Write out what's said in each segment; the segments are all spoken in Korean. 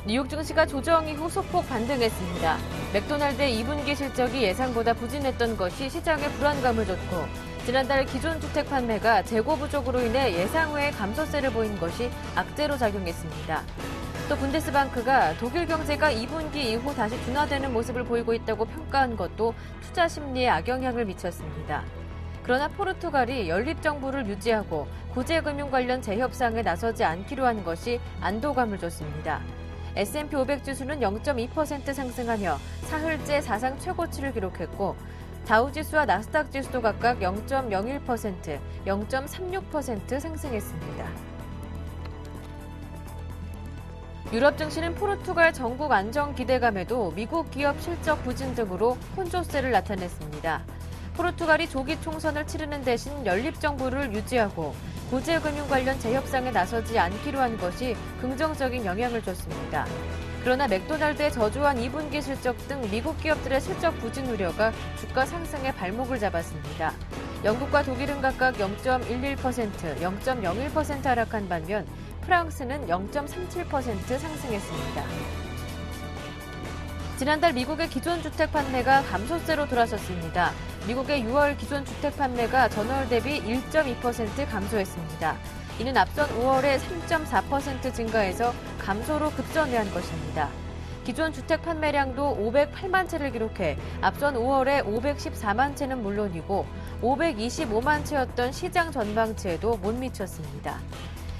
뉴욕 증시가 조정 이후 소폭 반등했습니다. 맥도날드의 2분기 실적이 예상보다 부진했던 것이 시장에 불안감을 줬고, 지난달 기존 주택 판매가 재고 부족으로 인해 예상 외의 감소세를 보인 것이 악재로 작용했습니다. 또 분데스방크가 독일 경제가 2분기 이후 다시 둔화되는 모습을 보이고 있다고 평가한 것도 투자 심리에 악영향을 미쳤습니다. 그러나 포르투갈이 연립정부를 유지하고 구제금융 관련 재협상에 나서지 않기로 한 것이 안도감을 줬습니다. S&P 500 지수는 0.2% 상승하며 사흘째 사상 최고치를 기록했고, 다우지수와 나스닥 지수도 각각 0.01%, 0.36% 상승했습니다. 유럽 증시는 포르투갈 전국 안정 기대감에도 미국 기업 실적 부진 등으로 혼조세를 나타냈습니다. 포르투갈이 조기 총선을 치르는 대신 연립정부를 유지하고 구제금융 관련 재협상에 나서지 않기로 한 것이 긍정적인 영향을 줬습니다. 그러나 맥도날드의 저조한 2분기 실적 등 미국 기업들의 실적 부진 우려가 주가 상승에 발목을 잡았습니다. 영국과 독일은 각각 0.11%, 0.01% 하락한 반면 프랑스는 0.37% 상승했습니다. 지난달 미국의 기존 주택 판매가 감소세로 돌아섰습니다. 미국의 6월 기존 주택 판매가 전월 대비 1.2% 감소했습니다. 이는 앞선 5월에 3.4% 증가해서 감소로 급전회한 것입니다. 기존 주택 판매량도 508만 채를 기록해 앞선 5월에 514만 채는 물론이고 525만 채였던 시장 전망치에도 못 미쳤습니다.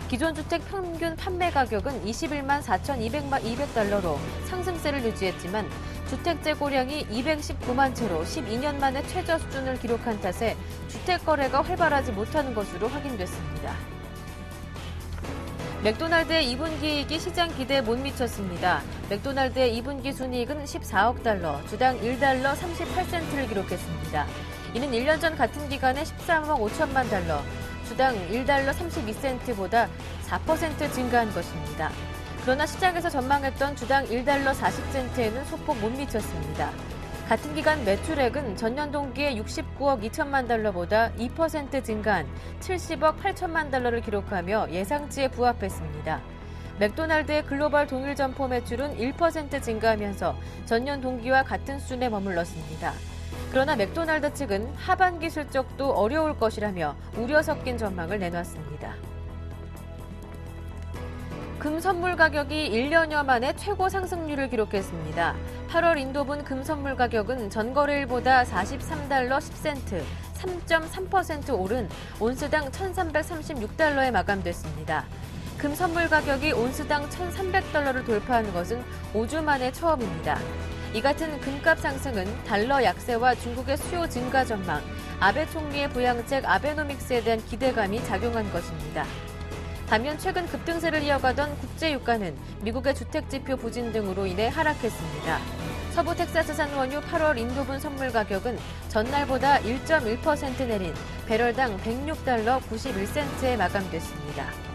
기존 주택 평균 판매 가격은 21만 4,200달러로 상승세를 유지했지만 주택 재고량이 219만 채로 12년 만에 최저 수준을 기록한 탓에 주택 거래가 활발하지 못하는 것으로 확인됐습니다. 맥도날드의 2분기 이익이 시장 기대에 못 미쳤습니다. 맥도날드의 2분기 순이익은 14억 달러, 주당 1달러 38센트를 기록했습니다. 이는 1년 전 같은 기간에 13억 5천만 달러, 주당 1달러 32센트보다 4% 증가한 것입니다. 그러나 시장에서 전망했던 주당 1달러 40센트에는 소폭 못 미쳤습니다. 같은 기간 매출액은 전년 동기에 69억 2천만 달러보다 2% 증가한 70억 8천만 달러를 기록하며 예상치에 부합했습니다. 맥도날드의 글로벌 동일 점포 매출은 1% 증가하면서 전년 동기와 같은 수준에 머물렀습니다. 그러나 맥도날드 측은 하반기 실적도 어려울 것이라며 우려 섞인 전망을 내놨습니다. 금 선물 가격이 1년여 만에 최고 상승률을 기록했습니다. 8월 인도분 금 선물 가격은 전거래일보다 43달러 10센트, 3.3% 오른 온스당 1,336달러에 마감됐습니다. 금 선물 가격이 온스당 1,300달러를 돌파하는 것은 5주 만에 처음입니다. 이 같은 금값 상승은 달러 약세와 중국의 수요 증가 전망, 아베 총리의 부양책 아베노믹스에 대한 기대감이 작용한 것입니다. 반면 최근 급등세를 이어가던 국제유가는 미국의 주택지표 부진 등으로 인해 하락했습니다. 서부 텍사스산 원유 8월 인도분 선물 가격은 전날보다 1.1% 내린 배럴당 106달러 91센트에 마감됐습니다.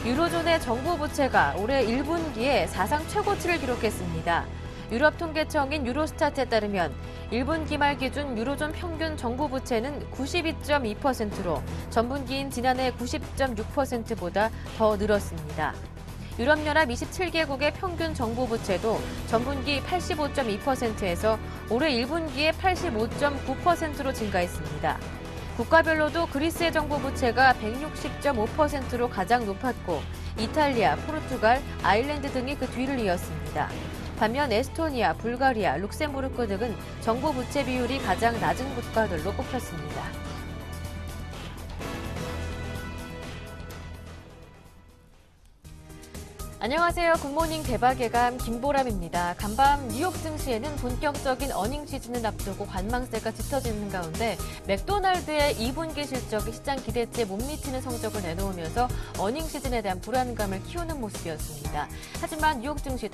유로존의 정부 부채가 올해 1분기에 사상 최고치를 기록했습니다. 유럽 통계청인 유로스tat에 따르면 1분기 말 기준 유로존 평균 정부 부채는 92.2%로 전분기인 지난해 90.6%보다 더 늘었습니다. 유럽연합 27개국의 평균 정부 부채도 전분기 85.2%에서 올해 1분기에 85.9%로 증가했습니다. 국가별로도 그리스의 정부 부채가 160.5%로 가장 높았고 이탈리아, 포르투갈, 아일랜드 등이 그 뒤를 이었습니다. 반면 에스토니아, 불가리아, 룩셈부르크 등은 정부 부채 비율이 가장 낮은 국가들로 꼽혔습니다. 안녕하세요. 굿모닝 대박 예감 김보람입니다. 간밤 뉴욕 증시에는 본격적인 어닝 시즌을 앞두고 관망세가 짙어지는 가운데 맥도날드의 2분기 실적이 시장 기대치에 못 미치는 성적을 내놓으면서 어닝 시즌에 대한 불안감을 키우는 모습이었습니다. 하지만 뉴욕 증시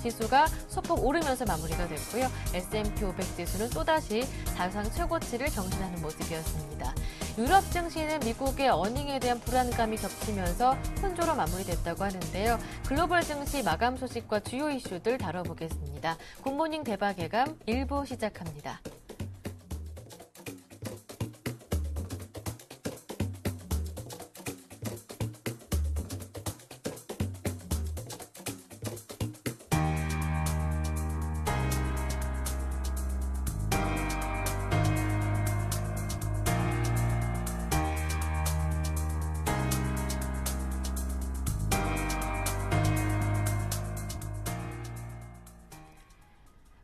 지수가 소폭 오르면서 마무리가 됐고요. S&P 500 지수는 또다시 사상 최고치를 경신하는 모습이었습니다. 유럽 증시는 미국의 어닝에 대한 불안감이 겹치면서 혼조로 마무리됐다고 하는데요. 글로벌 증시 마감 소식과 주요 이슈들 다뤄보겠습니다. 굿모닝 대박 예감 1부 시작합니다.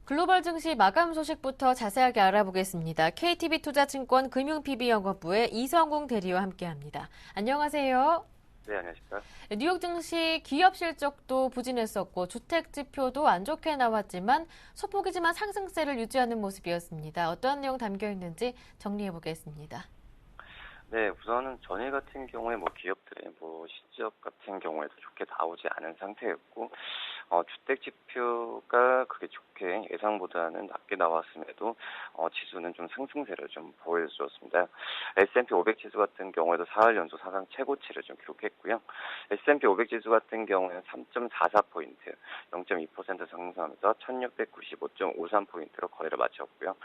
글로벌 증시 마감 소식부터 자세하게 알아보겠습니다. KTB투자증권 금융PB영업부의 이성웅 대리와 함께합니다. 안녕하세요. 네, 안녕하십니까. 뉴욕 증시 기업 실적도 부진했었고 주택 지표도 안 좋게 나왔지만 소폭이지만 상승세를 유지하는 모습이었습니다. 어떠한 내용 담겨 있는지 정리해 보겠습니다. 네, 우선은 전일 같은 경우에 기업들의 실적 같은 경우에도 좋게 나오지 않은 상태였고, 주택 지표가 그게 좋게 예상보다는 낮게 나왔음에도, 지수는 좀 상승세를 좀 보여주었습니다. S&P 500 지수 같은 경우에도 4월 연속 사상 최고치를 좀 기록했고요. S&P 500 지수 같은 경우에는 3.44포인트, 0.2% 상승하면서 1695.53포인트로 거래를 마쳤고요.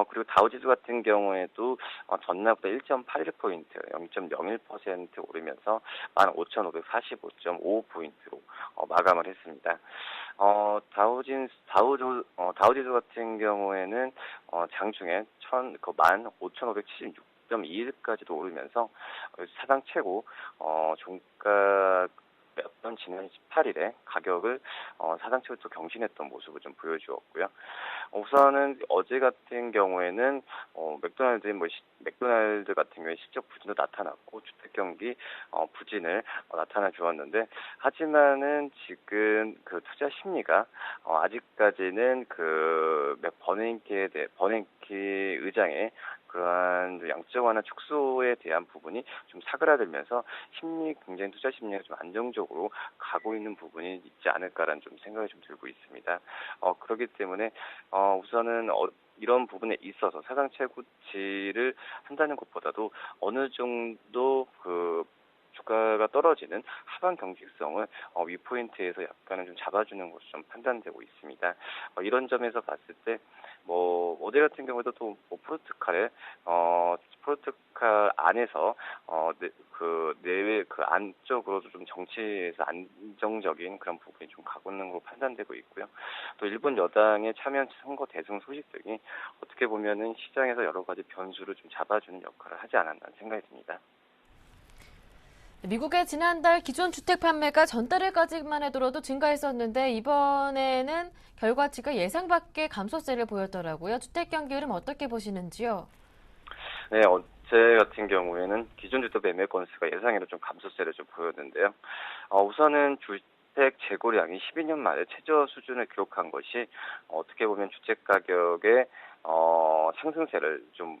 그리고 다우 지수 같은 경우에도 전날보다 1.81포인트, 0.01% 오르면서 15,545.55포인트로 마감을 했습니다. 다우 지수 같은 경우에는 장중에 15,576.21까지도 오르면서 사상 최고 종가 였던 지난 18일에 가격을 사상 최고로 경신했던 모습을 좀 보여주었고요. 우선은 어제 같은 경우에는 맥도날드 같은 경우에 실적 부진도 나타났고 주택 경기 부진을 나타나 주었는데, 하지만은 지금 그 투자 심리가 아직까지는 그 버냉키 의장의 그러한 양적완화 축소에 대한 부분이 좀 사그라들면서 굉장히 투자 심리가 좀 안정적으로 가고 있는 부분이 있지 않을까라는 좀 생각이 좀 들고 있습니다. 그렇기 때문에 우선은 이런 부분에 있어서 사상 최고치를 한다는 것보다도 어느 정도 그 주가가 떨어지는 하방 경직성을 위포인트에서 약간은 좀 잡아주는 것으로 좀 판단되고 있습니다. 이런 점에서 봤을 때 어제 같은 경우에도 또 포르투갈 안에서 내외 안쪽으로도 좀 정치에서 안정적인 그런 부분이 좀 가고 있는 걸로 판단되고 있고요. 또 일본 여당의 참여 선거 대승 소식 등이 어떻게 보면은 시장에서 여러 가지 변수를 좀 잡아주는 역할을 하지 않았나 생각이 듭니다. 미국의 지난달 기존 주택 판매가 전달에까지만 해도 증가했었는데 이번에는 결과치가 예상 밖의 감소세를 보였더라고요. 주택 경기 흐름 어떻게 보시는지요? 네, 어제 같은 경우에는 기존 주택 매매 건수가 예상외로 좀 감소세를 좀 보였는데요. 우선은 주택 재고량이 12년 만에 최저 수준을 기록한 것이 어떻게 보면 주택 가격의 상승세를 좀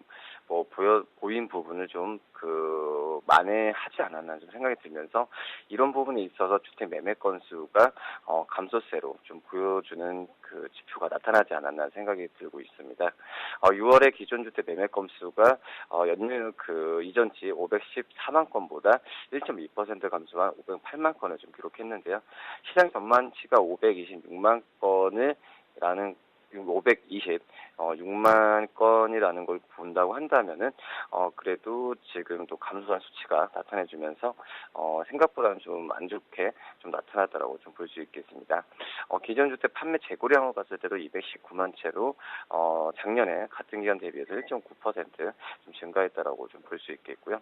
보인 부분을 좀 만회하지 않았나 좀 생각이 들면서, 이런 부분에 있어서 주택 매매 건수가 감소세로 좀 보여주는 그 지표가 나타나지 않았나 생각이 들고 있습니다. 6월에 기존 주택 매매 건수가 연일 이전치 514만 건보다 1.2% 감소한 508만 건을 좀 기록했는데요. 시장 전망치가 526만 건이라는 6만 건이라는 걸 본다고 한다면은, 그래도 지금 또 감소한 수치가 나타내주면서, 생각보다는 좀 안 좋게 좀 나타났다라고 좀 볼 수 있겠습니다. 기존 주택 판매 재고량을 봤을 때도 219만 채로, 작년에 같은 기간 대비해서 1.9% 좀 증가했다라고 좀 볼 수 있겠고요.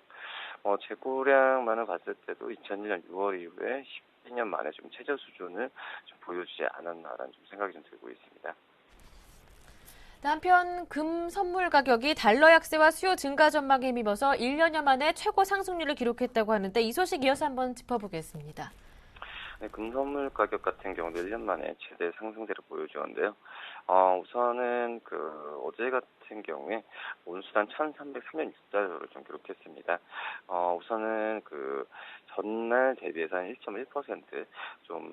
재고량만을 봤을 때도 2001년 6월 이후에 12년 만에 좀 최저 수준을 좀 보여주지 않았나라는 좀 생각이 좀 들고 있습니다. 한편 금 선물 가격이 달러 약세와 수요 증가 전망에 힘입어서 1년여 만에 최고 상승률을 기록했다고 하는데 이 소식 이어서 한번 짚어보겠습니다. 네, 금선물 가격 같은 경우도 1년 만에 최대 상승세를 보여주었는데요. 우선은 어제 같은 경우에 온수당 1,336달러를 좀 기록했습니다. 우선은 전날 대비해서 한 1.1%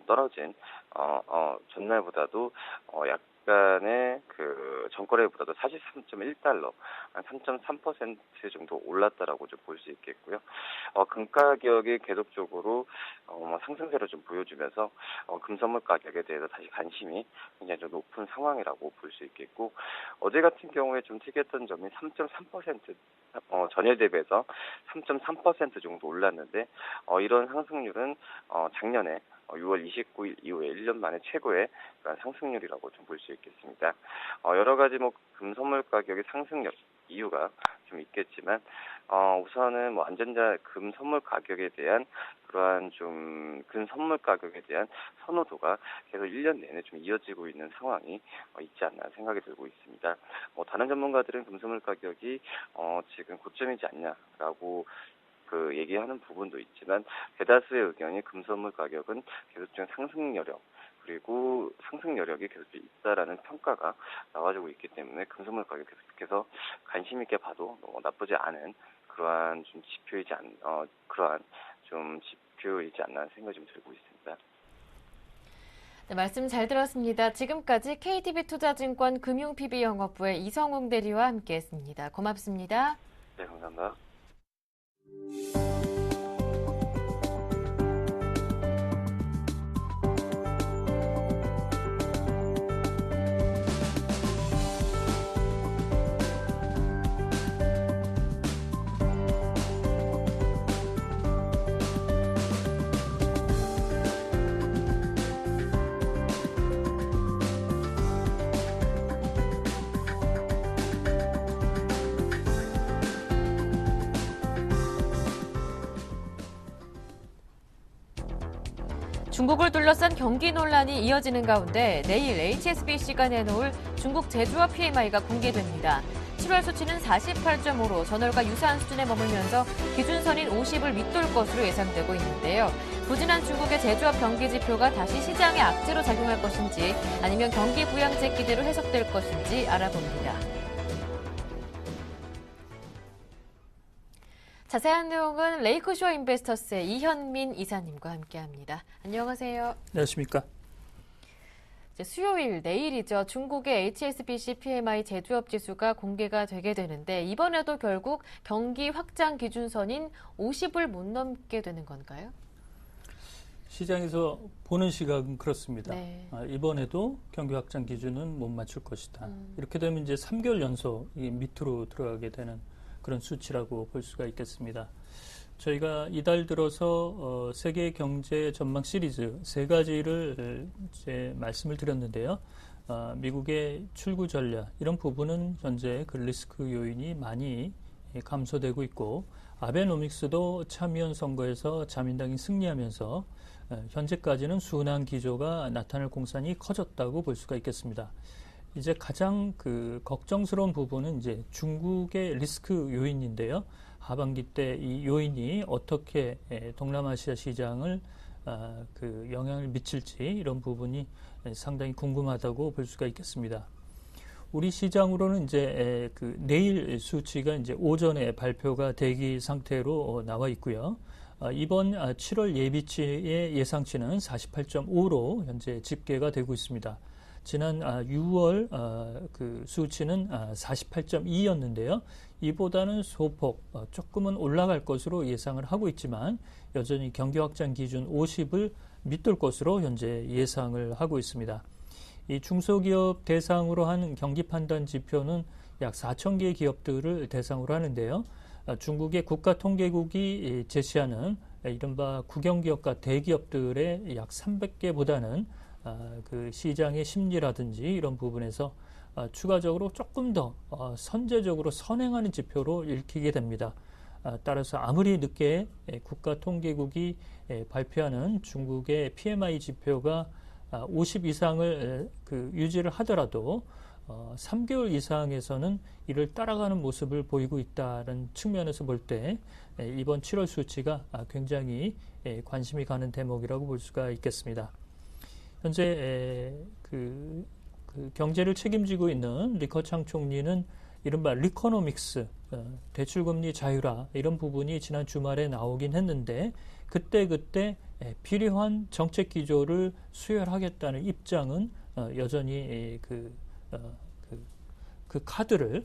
떨어진, 전날보다도, 약간의 전거래보다도 43.1달러, 한 3.3% 정도 올랐다라고 좀 볼 수 있겠고요. 금 가격이 계속적으로, 상승세를 좀 보여주면서, 금선물 가격에 대해서 다시 관심이 굉장히 좀 높은 상황이라고 볼 수 있겠고, 어제 같은 경우에 좀 특이했던 점이 3.3%, 전일 대비해서 3.3% 정도 올랐는데, 이런 상승률은, 작년에 6월 29일 이후에 1년 만에 최고의 그런 상승률이라고 좀 볼 수 있겠습니다. 여러 가지 금선물 가격의 상승력 이유가 좀 있겠지만, 우선은 안전자 금 선물 가격에 대한 그러한 금 선물 가격에 대한 선호도가 계속 1년 내내 좀 이어지고 있는 상황이 있지 않나 생각이 들고 있습니다. 다른 전문가들은 금 선물 가격이 지금 고점이지 않냐라고 얘기하는 부분도 있지만, 대다수의 의견이 금선물 가격은 계속적인 상승 여력, 그리고 상승 여력이 계속 있다라는 평가가 나와주고 있기 때문에 금선물 가격 계속해서 관심 있게 봐도 나쁘지 않은 그러한 지표이지 않나 생각이 좀 들고 있습니다. 네, 말씀 잘 들었습니다. 지금까지 KTB투자증권 금융PB영업부의 이성웅 대리와 함께했습니다. 고맙습니다. 네, 감사합니다. 중국을 둘러싼 경기 논란이 이어지는 가운데 내일 HSBC가 내놓을 중국 제조업 PMI가 공개됩니다. 7월 수치는 48.5로 전월과 유사한 수준에 머물면서 기준선인 50을 밑돌 것으로 예상되고 있는데요. 부진한 중국의 제조업 경기 지표가 다시 시장의 악재로 작용할 것인지 아니면 경기 부양책 기대로 해석될 것인지 알아봅니다. 자세한 내용은 레이크쇼어 인베스터스의 이현민 이사님과 함께합니다. 안녕하세요. 안녕하십니까. 수요일, 내일이죠. 중국의 HSBC PMI 제조업 지수가 공개가 되게 되는데 이번에도 결국 경기 확장 기준선인 50을 못 넘게 되는 건가요? 시장에서 보는 시각은 그렇습니다. 네. 이번에도 경기 확장 기준은 못 맞출 것이다. 이렇게 되면 이제 3개월 연속 밑으로 들어가게 되는 그런 수치라고 볼 수가 있겠습니다. 저희가 이달 들어서 세계 경제 전망 시리즈 3가지를 이제 말씀을 드렸는데요. 미국의 출구 전략 이런 부분은 현재 그 리스크 요인이 많이 감소되고 있고, 아베노믹스도 참의원 선거에서 자민당이 승리하면서 현재까지는 순환 기조가 나타날 공산이 커졌다고 볼 수가 있겠습니다. 이제 가장 걱정스러운 부분은 이제 중국의 리스크 요인인데요. 하반기 때 이 요인이 어떻게 동남아시아 시장을 영향을 미칠지 이런 부분이 상당히 궁금하다고 볼 수가 있겠습니다. 우리 시장으로는 이제 내일 수치가 이제 오전에 발표가 대기 상태로 나와 있고요. 이번 7월 예비치의 예상치는 48.5로 현재 집계가 되고 있습니다. 지난 6월 수치는 48.2였는데요. 이보다는 소폭 조금은 올라갈 것으로 예상을 하고 있지만 여전히 경기 확장 기준 50을 밑돌 것으로 현재 예상을 하고 있습니다. 이 중소기업 대상으로 하는 경기 판단 지표는 약 4천 개의 기업들을 대상으로 하는데요. 중국의 국가통계국이 제시하는 이른바 국영기업과 대기업들의 약 300개보다는 시장의 심리라든지 이런 부분에서 추가적으로 조금 더 선제적으로 선행하는 지표로 읽히게 됩니다. 따라서 아무리 늦게 국가통계국이 발표하는 중국의 PMI 지표가 50 이상을 유지를 하더라도 3개월 이상에서는 이를 따라가는 모습을 보이고 있다는 측면에서 볼 때 이번 7월 수치가 굉장히 관심이 가는 대목이라고 볼 수가 있겠습니다. 현재 그 경제를 책임지고 있는 리커창 총리는 이른바 리코노믹스, 대출금리 자유화 이런 부분이 지난 주말에 나오긴 했는데 그때 필요한 정책 기조를 수혈하겠다는 입장은 여전히 그 카드를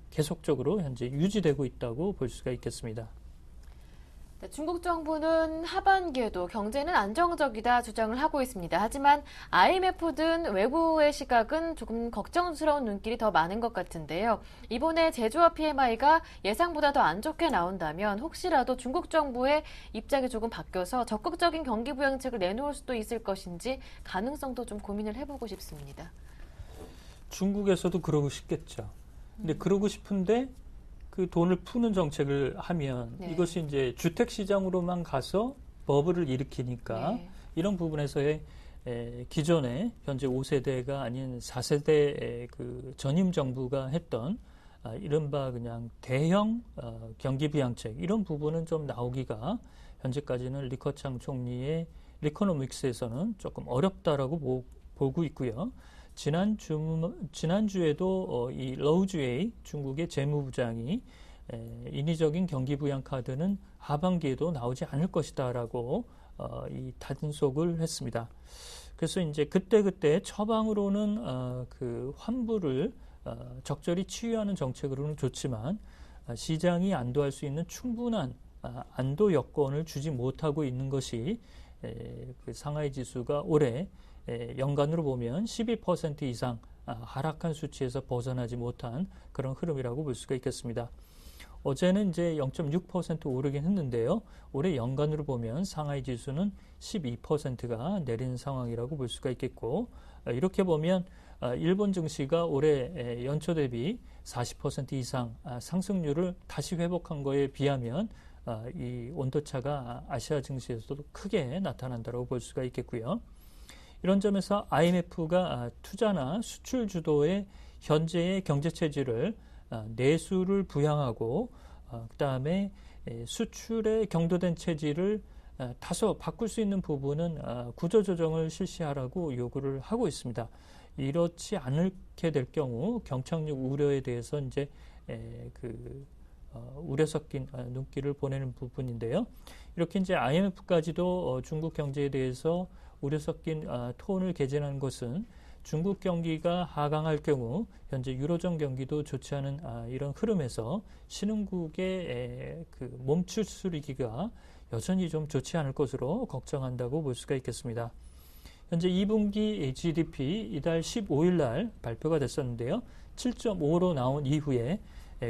계속적으로 현재 유지되고 있다고 볼 수가 있겠습니다. 네, 중국 정부는 하반기에도 경제는 안정적이다 주장을 하고 있습니다. 하지만 IMF 등 외부의 시각은 조금 걱정스러운 눈길이 더 많은 것 같은데요. 이번에 제조업 PMI가 예상보다 더 안 좋게 나온다면 혹시라도 중국 정부의 입장이 조금 바뀌어서 적극적인 경기 부양책을 내놓을 수도 있을 것인지 가능성도 좀 고민을 해보고 싶습니다. 중국에서도 그러고 싶겠죠. 근데 그러고 싶은데 그 돈을 푸는 정책을 하면 네. 이것이 이제 주택 시장으로만 가서 버블을 일으키니까 네. 이런 부분에서의 기존에 현재 5세대가 아닌 4세대 그 전임 정부가 했던 이른바 그냥 대형 경기 부양책 이런 부분은 좀 나오기가 현재까지는 리커창 총리의 리코노믹스에서는 조금 어렵다라고 보고 있고요. 지난주에도 이 러우즈웨이 중국의 재무부장이 인위적인 경기 부양 카드는 하반기에도 나오지 않을 것이다라고 이 단속을 했습니다. 그래서 이제 그때 처방으로는 그 환불을 적절히 치유하는 정책으로는 좋지만 시장이 안도할 수 있는 충분한 안도 여건을 주지 못하고 있는 것이 그 상하이 지수가 올해 연간으로 보면 12% 이상 하락한 수치에서 벗어나지 못한 그런 흐름이라고 볼 수가 있겠습니다. 어제는 이제 0.6% 오르긴 했는데요. 올해 연간으로 보면 상하이 지수는 12%가 내린 상황이라고 볼 수가 있겠고 이렇게 보면 일본 증시가 올해 연초 대비 40% 이상 상승률을 다시 회복한 거에 비하면 이 온도차가 아시아 증시에서도 크게 나타난다고 볼 수가 있겠고요. 이런 점에서 IMF가 투자나 수출 주도의 현재의 경제 체질을 내수를 부양하고 그다음에 수출에 경도된 체질을 다소 바꿀 수 있는 부분은 구조조정을 실시하라고 요구를 하고 있습니다. 이렇지 않게 될 경우 경착륙 우려에 대해서 이제 우려 섞인 눈길을 보내는 부분인데요. 이렇게 이제 IMF까지도 중국 경제에 대해서 우려 섞인 톤을 개진한 것은 중국 경기가 하강할 경우 현재 유로존 경기도 좋지 않은 이런 흐름에서 신흥국의 그 몸추스르기가 여전히 좀 좋지 않을 것으로 걱정한다고 볼 수가 있겠습니다. 현재 2분기 GDP 이달 15일 날 발표가 됐었는데요. 7.5로 나온 이후에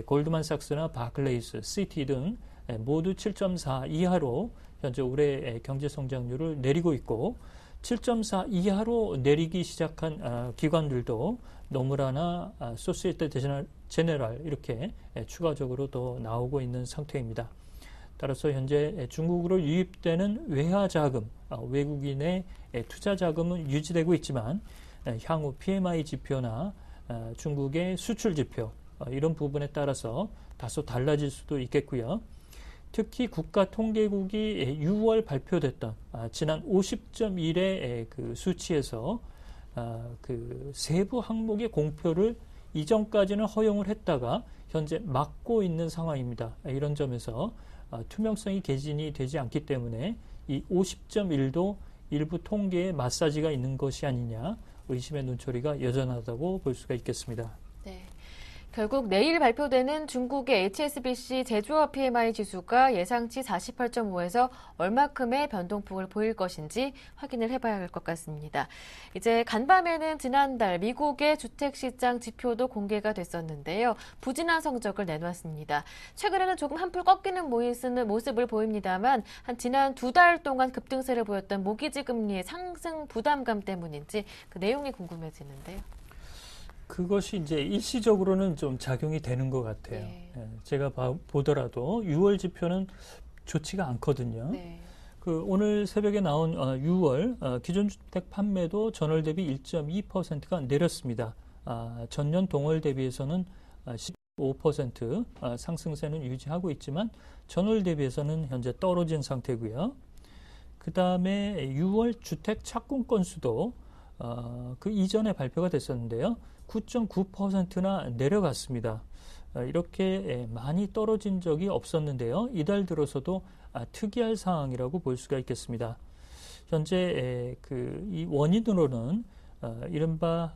골드만삭스나 바클레이스, 시티 등 모두 7.4 이하로 현재 올해 경제 성장률을 내리고 있고 7.4 이하로 내리기 시작한 기관들도 노무라나 소시에테 제네랄 이렇게 추가적으로 더 나오고 있는 상태입니다. 따라서 현재 중국으로 유입되는 외화 자금, 외국인의 투자 자금은 유지되고 있지만 향후 PMI 지표나 중국의 수출 지표 이런 부분에 따라서 다소 달라질 수도 있겠고요. 특히 국가통계국이 6월 발표됐던 지난 50.1의 그 수치에서 그 세부 항목의 공표를 이전까지는 허용을 했다가 현재 막고 있는 상황입니다. 이런 점에서 투명성이 개진이 되지 않기 때문에 이 50.1도 일부 통계에 마사지가 있는 것이 아니냐 의심의 눈초리가 여전하다고 볼 수가 있겠습니다. 네. 결국 내일 발표되는 중국의 HSBC 제조업 PMI 지수가 예상치 48.5에서 얼마큼의 변동폭을 보일 것인지 확인을 해봐야 할 것 같습니다. 이제 간밤에는 지난달 미국의 주택시장 지표도 공개가 됐었는데요. 부진한 성적을 내놨습니다. 최근에는 조금 한풀 꺾이는 모습을 보입니다만 지난 2달 동안 급등세를 보였던 모기지 금리의 상승 부담감 때문인지 그 내용이 궁금해지는데요. 그것이 이제 일시적으로는 좀 작용이 되는 것 같아요. 네. 제가 보더라도 6월 지표는 좋지가 않거든요. 네. 그 오늘 새벽에 나온 6월 기존주택 판매도 전월 대비 1.2%가 내렸습니다. 전년 동월 대비해서는 15% 상승세는 유지하고 있지만 전월 대비해서는 현재 떨어진 상태고요. 그 다음에 6월 주택 착공 건수도 그 이전에 발표가 됐었는데요. 9.9%나 내려갔습니다. 이렇게 많이 떨어진 적이 없었는데요. 이달 들어서도 특이할 상황이라고 볼 수가 있겠습니다. 현재 이 원인으로는 이른바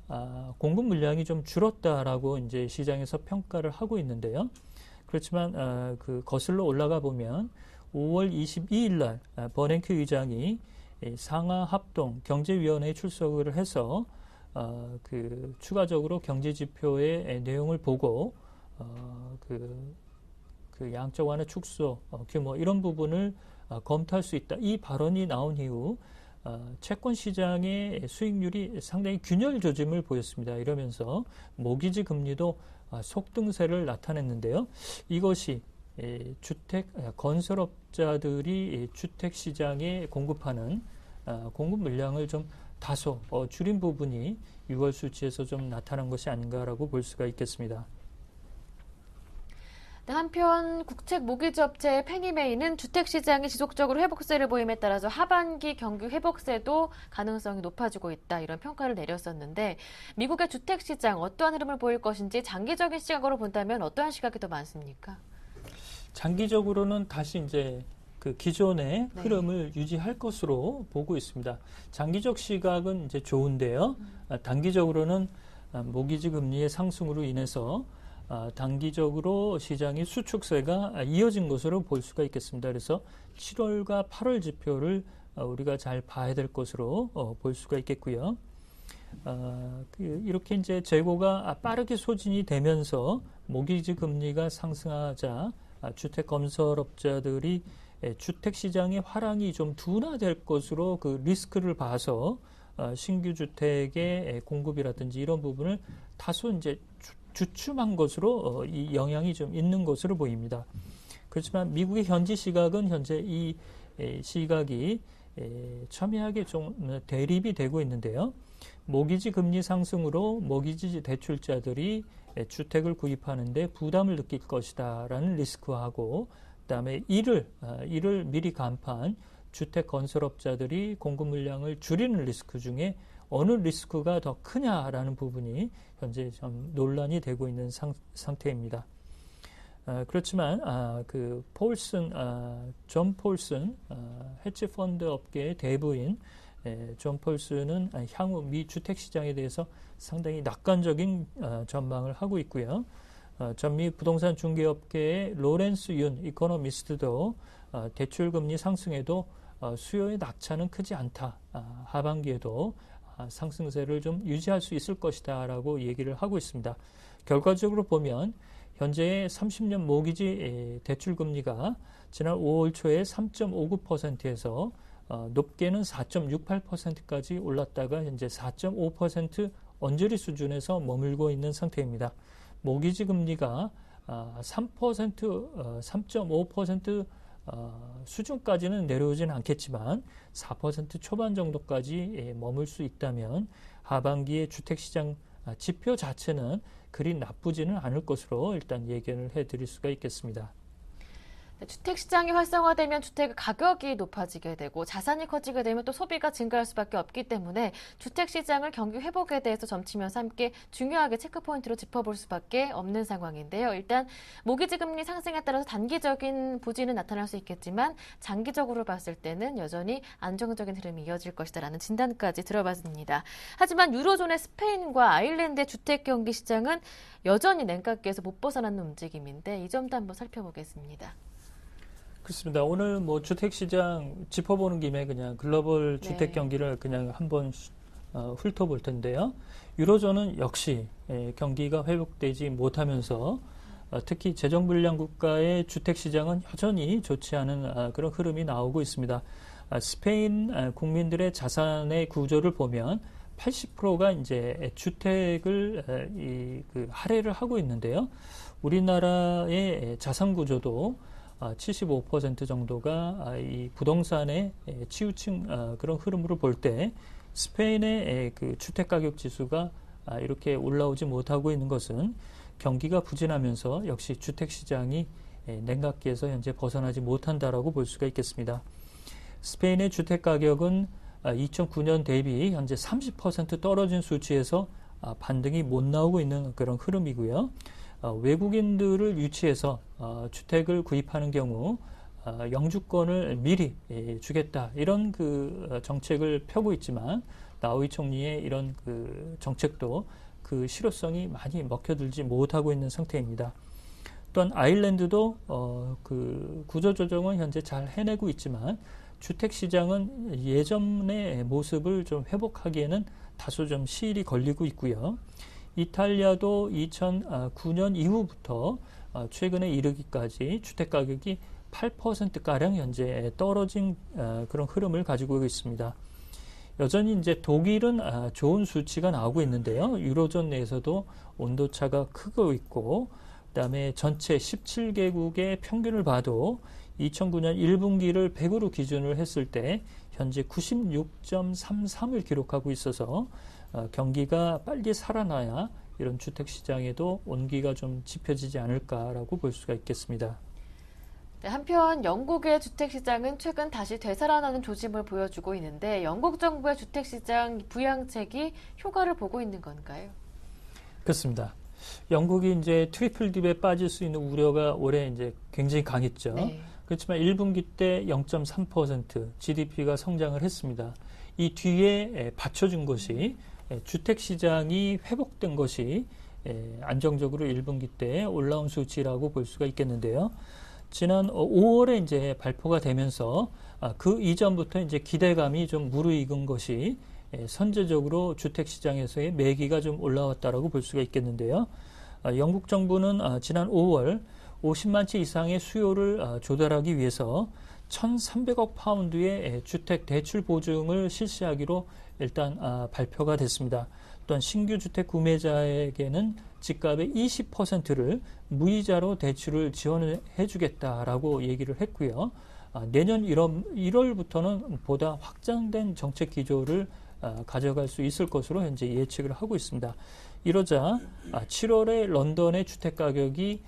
공급 물량이 좀 줄었다라고 이제 시장에서 평가를 하고 있는데요. 그렇지만 그 거슬러 올라가 보면 5월 22일 날 버냉키 의장이 상하 합동 경제위원회에 출석을 해서 그 추가적으로 경제 지표의 내용을 보고 그 양적 완화 축소 규모 이런 부분을 검토할 수 있다. 이 발언이 나온 이후 채권 시장의 수익률이 상당히 균열 조짐을 보였습니다. 이러면서 모기지 금리도 속등세를 나타냈는데요. 이것이 주택 건설업자들이 주택 시장에 공급하는 공급 물량을 좀 다소 줄인 부분이 6월 수치에서 좀 나타난 것이 아닌가라고 볼 수가 있겠습니다. 한편 국책 모기지 업체 페니메이는 주택시장이 지속적으로 회복세를 보임에 따라서 하반기 경기 회복세도 가능성이 높아지고 있다 이런 평가를 내렸었는데 미국의 주택시장 어떠한 흐름을 보일 것인지 장기적인 시각으로 본다면 어떠한 시각이 더 많습니까? 장기적으로는 다시 이제 그 기존의 흐름을 유지할 것으로 보고 있습니다. 장기적 시각은 이제 좋은데요. 단기적으로는 모기지 금리의 상승으로 인해서 단기적으로 시장의 수축세가 이어진 것으로 볼 수가 있겠습니다. 그래서 7월과 8월 지표를 우리가 잘 봐야 될 것으로 볼 수가 있겠고요. 이렇게 이제 재고가 빠르게 소진이 되면서 모기지 금리가 상승하자 주택 건설업자들이 주택 시장의 화랑이 좀 둔화될 것으로 그 리스크를 봐서 신규 주택의 공급이라든지 이런 부분을 다소 이제 주춤한 것으로 이 영향이 좀 있는 것으로 보입니다. 그렇지만 미국의 현지 시각은 현재 이 시각이 첨예하게 좀 대립이 되고 있는데요. 모기지 금리 상승으로 모기지 대출자들이 주택을 구입하는데 부담을 느낄 것이다라는 리스크하고 그다음에 이를 미리 간파한 주택 건설업자들이 공급 물량을 줄이는 리스크 중에 어느 리스크가 더 크냐라는 부분이 현재 좀 논란이 되고 있는 상태입니다. 그렇지만 그 폴슨, 존 폴슨 헤지 펀드 업계의 대부인 존 폴슨은 향후 미 주택 시장에 대해서 상당히 낙관적인 전망을 하고 있고요. 전미 부동산 중개업계의 로렌스 윤 이코노미스트도 대출 금리 상승에도 수요의 낙차는 크지 않다. 하반기에도 상승세를 좀 유지할 수 있을 것이다라고 얘기를 하고 있습니다. 결과적으로 보면 현재의 30년 모기지 대출 금리가 지난 5월 초에 3.59%에서 높게는 4.68%까지 올랐다가 현재 4.5% 언저리 수준에서 머물고 있는 상태입니다. 모기지 금리가 3.5% 수준까지는 내려오지는 않겠지만 4% 초반 정도까지 머물 수 있다면 하반기의 주택시장 지표 자체는 그리 나쁘지는 않을 것으로 일단 예견을 해드릴 수가 있겠습니다. 주택시장이 활성화되면 주택 가격이 높아지게 되고 자산이 커지게 되면 또 소비가 증가할 수밖에 없기 때문에 주택시장을 경기 회복에 대해서 점치면서 함께 중요하게 체크포인트로 짚어볼 수밖에 없는 상황인데요. 일단 모기지 금리 상승에 따라서 단기적인 부진은 나타날 수 있겠지만 장기적으로 봤을 때는 여전히 안정적인 흐름이 이어질 것이다라는 진단까지 들어봤습니다. 하지만 유로존의 스페인과 아일랜드의 주택 경기 시장은 여전히 냉각기에서 못 벗어나는 움직임인데 이 점도 한번 살펴보겠습니다. 그렇습니다. 오늘 뭐 주택시장 짚어보는 김에 그냥 글로벌 주택 경기를 그냥 한번 훑어볼 텐데요. 유로존은 역시 경기가 회복되지 못하면서 특히 재정불량 국가의 주택시장은 여전히 좋지 않은 그런 흐름이 나오고 있습니다. 스페인 국민들의 자산의 구조를 보면 80%가 이제 주택을 할애를 하고 있는데요. 우리나라의 자산 구조도 75% 정도가 이 부동산에 치우친 그런 흐름으로 볼 때 스페인의 그 주택 가격 지수가 이렇게 올라오지 못하고 있는 것은 경기가 부진하면서 역시 주택시장이 냉각기에서 현재 벗어나지 못한다라고 볼 수가 있겠습니다. 스페인의 주택가격은 2009년 대비 현재 30% 떨어진 수치에서 반등이 못 나오고 있는 그런 흐름이고요. 외국인들을 유치해서 주택을 구입하는 경우 영주권을 미리 주겠다 이런 그 정책을 펴고 있지만 나우이 총리의 이런 그 정책도 그 실효성이 많이 먹혀들지 못하고 있는 상태입니다. 또한 아일랜드도 그 구조조정은 현재 잘 해내고 있지만 주택 시장은 예전의 모습을 좀 회복하기에는 다소 좀 시일이 걸리고 있고요. 이탈리아도 2009년 이후부터 최근에 이르기까지 주택 가격이 8%가량 현재 떨어진 그런 흐름을 가지고 있습니다. 여전히 이제 독일은 좋은 수치가 나오고 있는데요. 유로존 내에서도 온도차가 크고 있고, 그다음에 전체 17개국의 평균을 봐도 2009년 1분기를 100으로 기준을 했을 때 현재 96.33을 기록하고 있어서 경기가 빨리 살아나야 이런 주택시장에도 온기가 좀 짙어지지 않을까라고 볼 수가 있겠습니다. 네, 한편 영국의 주택시장은 최근 다시 되살아나는 조짐을 보여주고 있는데 영국 정부의 주택시장 부양책이 효과를 보고 있는 건가요? 그렇습니다. 영국이 이제 트리플 딥에 빠질 수 있는 우려가 올해 이제 굉장히 강했죠. 네. 그렇지만 1분기 때 0.3% GDP가 성장을 했습니다. 이 뒤에 받쳐준 것이 주택시장이 회복된 것이 안정적으로 1분기 때 올라온 수치라고 볼 수가 있겠는데요. 지난 5월에 이제 발표가 되면서 그 이전부터 이제 기대감이 좀 무르익은 것이 선제적으로 주택시장에서의 매기가 좀 올라왔다라고 볼 수가 있겠는데요. 영국 정부는 지난 5월 50만 채 이상의 수요를 조달하기 위해서 1,300억 파운드의 주택 대출 보증을 실시하기로 일단 발표가 됐습니다. 또한 신규 주택 구매자에게는 집값의 20%를 무이자로 대출을 지원해 주겠다라고 얘기를 했고요. 내년 1월부터는 보다 확장된 정책 기조를 가져갈 수 있을 것으로 현재 예측을 하고 있습니다. 이러자 7월에 런던의 주택 가격이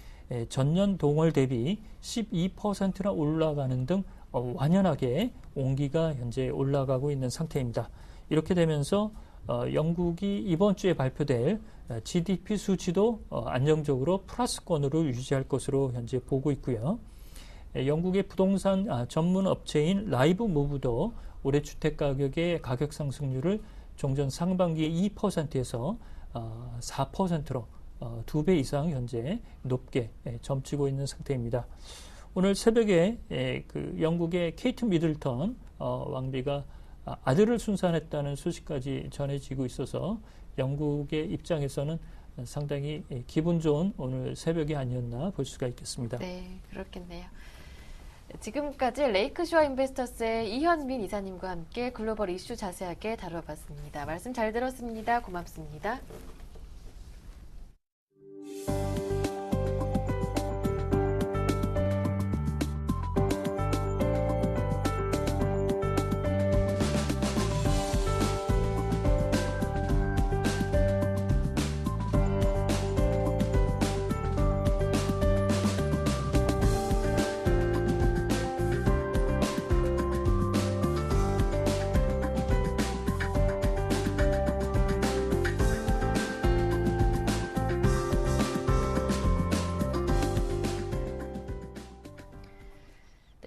전년 동월 대비 12%나 올라가는 등 완연하게 온기가 현재 올라가고 있는 상태입니다. 이렇게 되면서 영국이 이번 주에 발표될 GDP 수치도 안정적으로 플러스권으로 유지할 것으로 현재 보고 있고요. 영국의 부동산 전문 업체인 라이브 무브도 올해 주택 가격의 가격 상승률을 종전 상반기에 2%에서 4%로 2배 이상 현재 높게 점치고 있는 상태입니다. 오늘 새벽에 그 영국의 케이트 미들턴 왕비가 아들을 순산했다는 소식까지 전해지고 있어서 영국의 입장에서는 상당히 기분 좋은 오늘 새벽이 아니었나 볼 수가 있겠습니다. 네, 그렇겠네요. 지금까지 레이크쇼어 인베스터스의 이현민 이사님과 함께 글로벌 이슈 자세하게 다뤄봤습니다. 말씀 잘 들었습니다. 고맙습니다.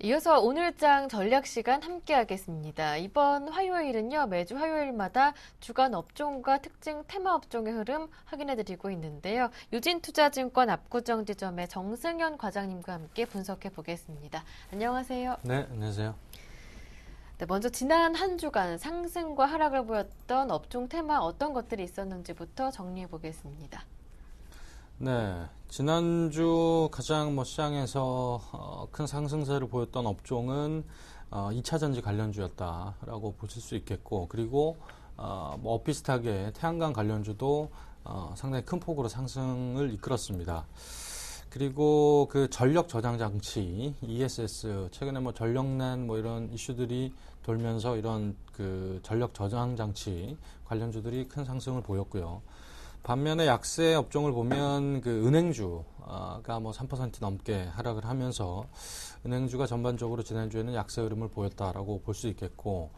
이어서 오늘장 전략 시간 함께 하겠습니다. 이번 화요일은요, 매주 화요일마다 주간 업종과 특징 테마 업종의 흐름 확인해 드리고 있는데요. 유진투자증권 압구정지점의 정승현 과장님과 함께 분석해 보겠습니다. 안녕하세요. 네, 안녕하세요. 네, 먼저 지난 한 주간 상승과 하락을 보였던 업종 테마 어떤 것들이 있었는지부터 정리해 보겠습니다. 네, 지난주 가장 시장에서 큰 상승세를 보였던 업종은 2차 전지 관련주였다라고 보실 수 있겠고, 그리고 비슷하게 태양광 관련주도 상당히 큰 폭으로 상승을 이끌었습니다. 그리고 그 전력 저장 장치 ESS, 최근에 전력난 이런 이슈들이 돌면서 이런 그 전력 저장 장치 관련주들이 큰 상승을 보였고요. 반면에 약세 업종을 보면 그 은행주가 뭐 3% 넘게 하락을 하면서 은행주가 전반적으로 지난주에는 약세 흐름을 보였다라고 볼 수 있겠고,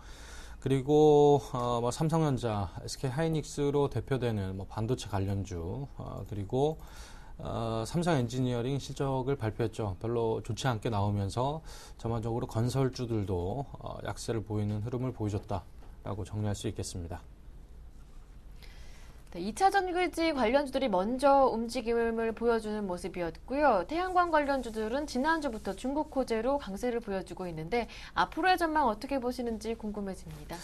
그리고 뭐 삼성전자, SK하이닉스로 대표되는 뭐 반도체 관련주, 그리고 삼성 엔지니어링 실적을 발표했죠. 별로 좋지 않게 나오면서 전반적으로 건설주들도 약세를 보이는 흐름을 보여줬다라고 정리할 수 있겠습니다. 네, 2차 전기지 관련주들이 먼저 움직임을 보여주는 모습이었고요. 태양광 관련주들은 지난주부터 중국 호재로 강세를 보여주고 있는데 앞으로의 전망 어떻게 보시는지 궁금해집니다.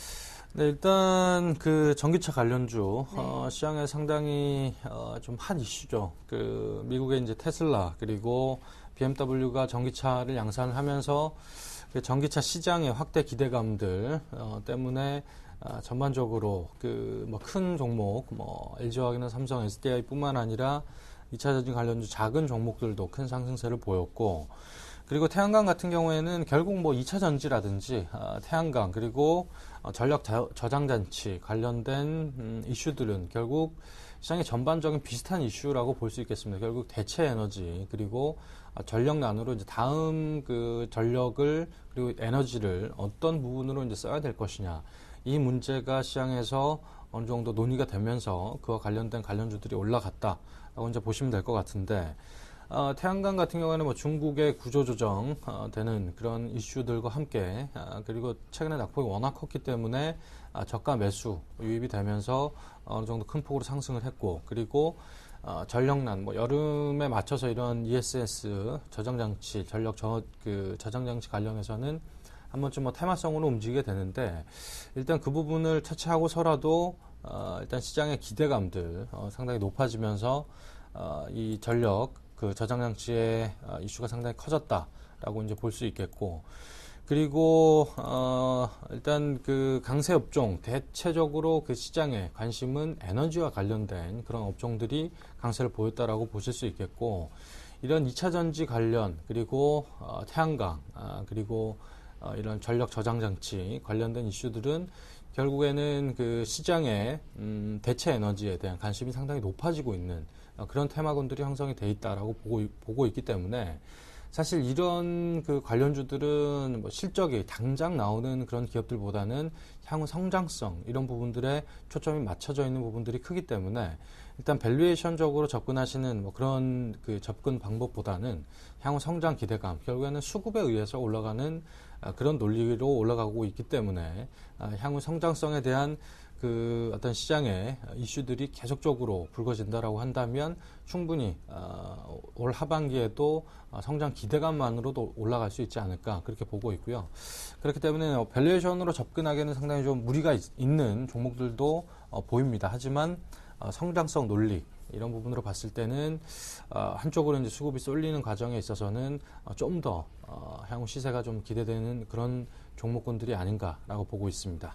네, 일단 그 전기차 관련주 네. 시장에 상당히 좀 핫 이슈죠. 그 미국의 이제 테슬라 그리고 BMW가 전기차를 양산을 하면서 그 전기차 시장의 확대 기대감들 때문에 전반적으로 그 뭐 큰 종목 뭐 LG화학이나 삼성, SDI뿐만 아니라 2차 전지 관련주 작은 종목들도 큰 상승세를 보였고, 그리고 태양광 같은 경우에는 결국 뭐 2차 전지라든지 태양광 그리고 전력 저장 장치 관련된 이슈들은 결국 시장의 전반적인 비슷한 이슈라고 볼 수 있겠습니다. 결국 대체 에너지 그리고 전력난으로 이제 다음 그 전력을 그리고 에너지를 어떤 부분으로 이제 써야 될 것이냐, 이 문제가 시장에서 어느 정도 논의가 되면서 그와 관련된 관련주들이 올라갔다라고 이제 보시면 될 것 같은데, 태양광 같은 경우에는 뭐 중국의 구조조정 되는 그런 이슈들과 함께 그리고 최근에 낙폭이 워낙 컸기 때문에 저가 매수 유입이 되면서 어느 정도 큰 폭으로 상승을 했고, 그리고 전력난 뭐 여름에 맞춰서 이런 ESS 저장장치 전력 저장장치 관련해서는 한 번쯤 뭐 테마성으로 움직이게 되는데, 일단 그 부분을 터치하고서라도 일단 시장의 기대감들 상당히 높아지면서 이 전력 그 저장장치의 이슈가 상당히 커졌다라고 이제 볼 수 있겠고, 그리고 일단 그 강세 업종 대체적으로 그 시장의 관심은 에너지와 관련된 그런 업종들이 강세를 보였다라고 보실 수 있겠고, 이런 2차 전지 관련 그리고 태양광 그리고 이런 전력 저장장치 관련된 이슈들은 결국에는 그 시장의 대체 에너지에 대한 관심이 상당히 높아지고 있는 그런 테마군들이 형성이 돼 있다라고 보고 있기 때문에, 사실 이런 그 관련주들은 뭐 실적이 당장 나오는 그런 기업들보다는 향후 성장성 이런 부분들에 초점이 맞춰져 있는 부분들이 크기 때문에, 일단 밸류에이션적으로 접근하시는 뭐 그런 그 접근 방법보다는 향후 성장 기대감, 결국에는 수급에 의해서 올라가는 그런 논리로 올라가고 있기 때문에 향후 성장성에 대한 그 어떤 시장의 이슈들이 계속적으로 불거진다라고 한다면 충분히 올 하반기에도 성장 기대감만으로도 올라갈 수 있지 않을까 그렇게 보고 있고요. 그렇기 때문에 밸류에이션으로 접근하기에는 상당히 좀 무리가 있는 종목들도 보입니다. 하지만 성장성 논리 이런 부분으로 봤을 때는 한쪽으로 이제 수급이 쏠리는 과정에 있어서는 좀 더 향후 시세가 좀 기대되는 그런 종목군들이 아닌가라고 보고 있습니다.